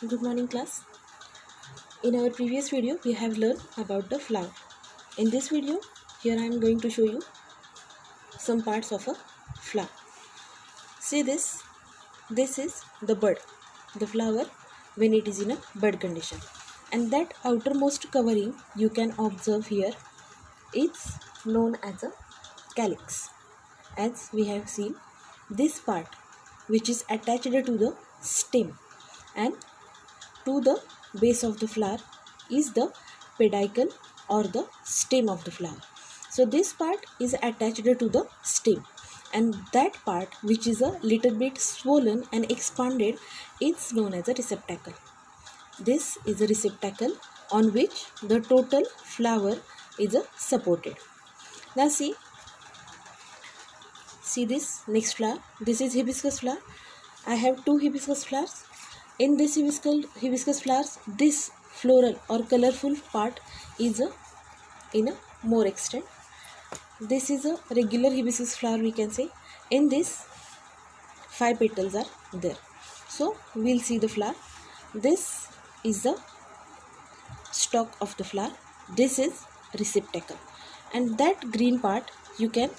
Good morning class. In our previous video we have learned about the flower. In this video here I am going to show you some parts of a flower. See this. This is the bud, the flower when it is in a bud condition. And that outermost covering you can observe here, it's known as a calyx. As we have seen, this part which is attached to the stem and to the base of the flower is the pedicel or the stem of the flower. So this part is attached to the stem, and that part which is a little bit swollen and expanded is known as a receptacle. This is a receptacle on which the total flower is supported. Now see this next flower. This is hibiscus flower. I have two hibiscus flowers. In this hibiscus flowers, this floral or colorful part is in a more extent. This is a regular hibiscus flower, we can say. In this, 5 petals are there. So we'll see the flower. This is the stalk of the flower. This is receptacle, and that green part you can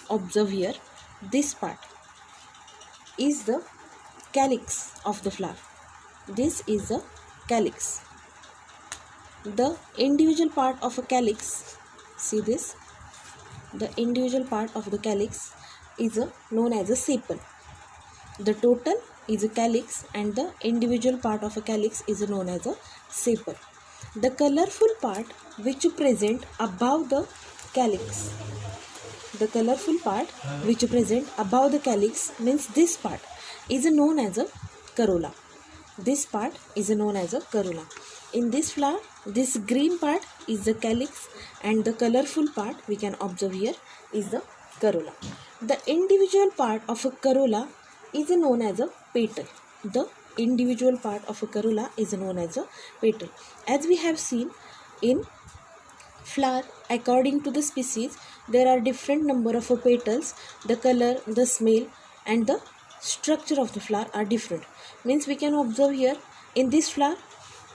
observe here. This part is the calyx of the flower. This is the calyx. The individual part of a calyx, see this, the individual part of the calyx is known as a sepal. The total is a calyx and the individual part of a calyx is known as a sepal. The colorful part which present above the calyx, the colorful part which present above the calyx means this part is known as a corolla. This part is known as a corolla. In this flower, this green part is the calyx and the colorful part we can observe here is the corolla. The individual part of a corolla is known as a petal. The individual part of a corolla is known as a petal. As we have seen in flower, according to the species, there are different number of petals. The color, the smell and the structure of the flower are different. Means we can observe here in this flower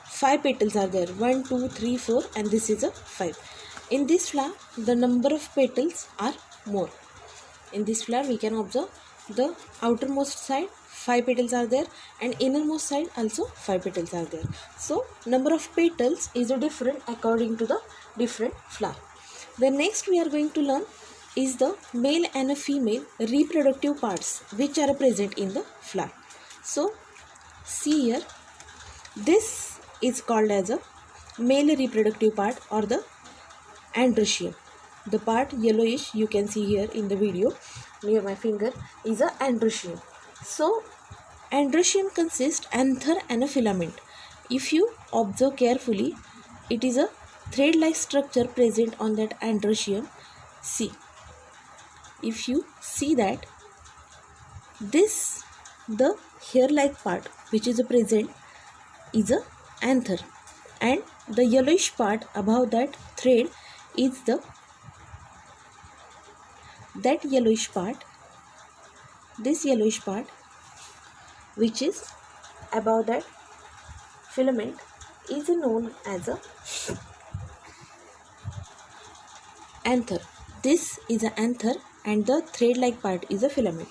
5 petals are there, 1 2 3 4, and this is a 5. In this flower the number of petals are more. In this flower we can observe the outermost side 5 petals are there and innermost side also 5 petals are there. So number of petals is different according to the different flower. The next we are going to learn is the male and a female reproductive parts which are present in the flower. So see here, this is called as a male reproductive part or the androecium. The part yellowish you can see here in the video near my finger is a androecium. So androecium consists anther and a filament. If you observe carefully, it is a thread-like structure present on that androecium. See, if you see that this, the hair-like part which is present is a anther, and the yellowish part above that thread is that yellowish part. This yellowish part which is above that filament is known as a anther. This is an anther and the thread-like part is a filament.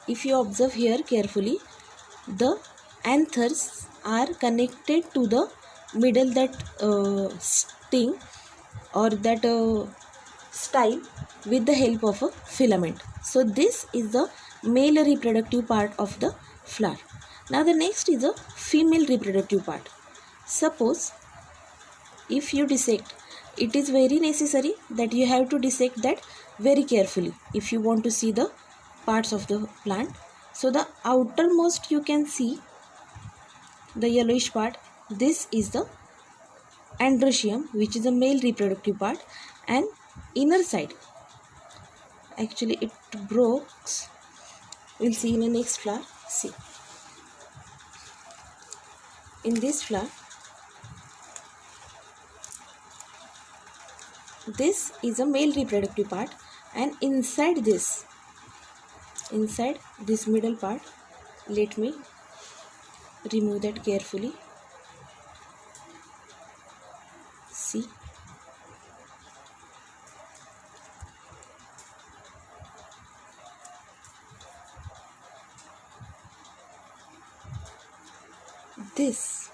If you observe here carefully, the anthers are connected to the middle that sting or that style with the help of a filament. So this is the male reproductive part of the flower. Now the next is a female reproductive part. Suppose if you dissect, it is very necessary that you have to dissect that very carefully if you want to see the parts of the plant. So the outermost you can see the yellowish part. This is the androecium which is a male reproductive part, and inner side actually it broke. We'll see in the next flower. See, in this flower this is a male reproductive part, and inside this middle part, let me remove that carefully. See, this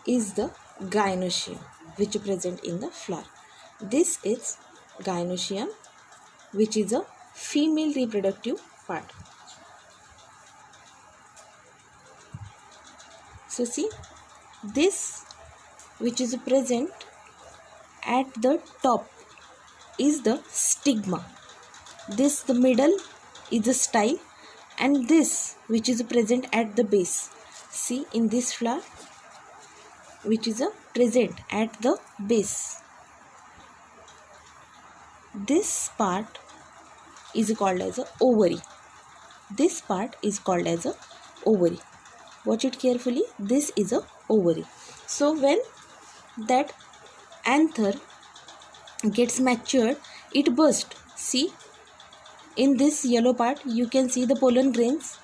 is the gynoecium which is present in the flower. This is gynoecium, which is a female reproductive part. So see, this which is present at the top is the stigma. This, the middle, is the style, and this which is present at the base. See, in this flower which is present at the base, this part is called as a ovary. This part is called as a ovary. Watch it carefully. This is a ovary. So when that anther gets matured, it bursts. See, in this yellow part you can see the pollen grains.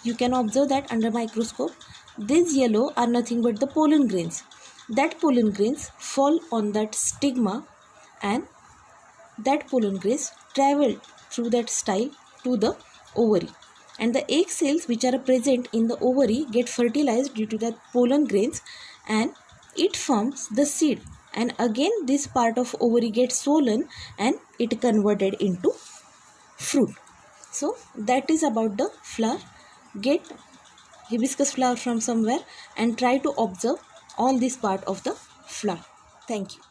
You can observe that under microscope. These yellow are nothing but the pollen grains. That pollen grains fall on that stigma, and that pollen grains travel through that style to the ovary, and the egg cells which are present in the ovary get fertilized due to that pollen grains, and it forms the seed, and again this part of ovary gets swollen and it converted into fruit. So that is about the flower. Get hibiscus flower from somewhere and try to observe all this part of the flower. Thank you.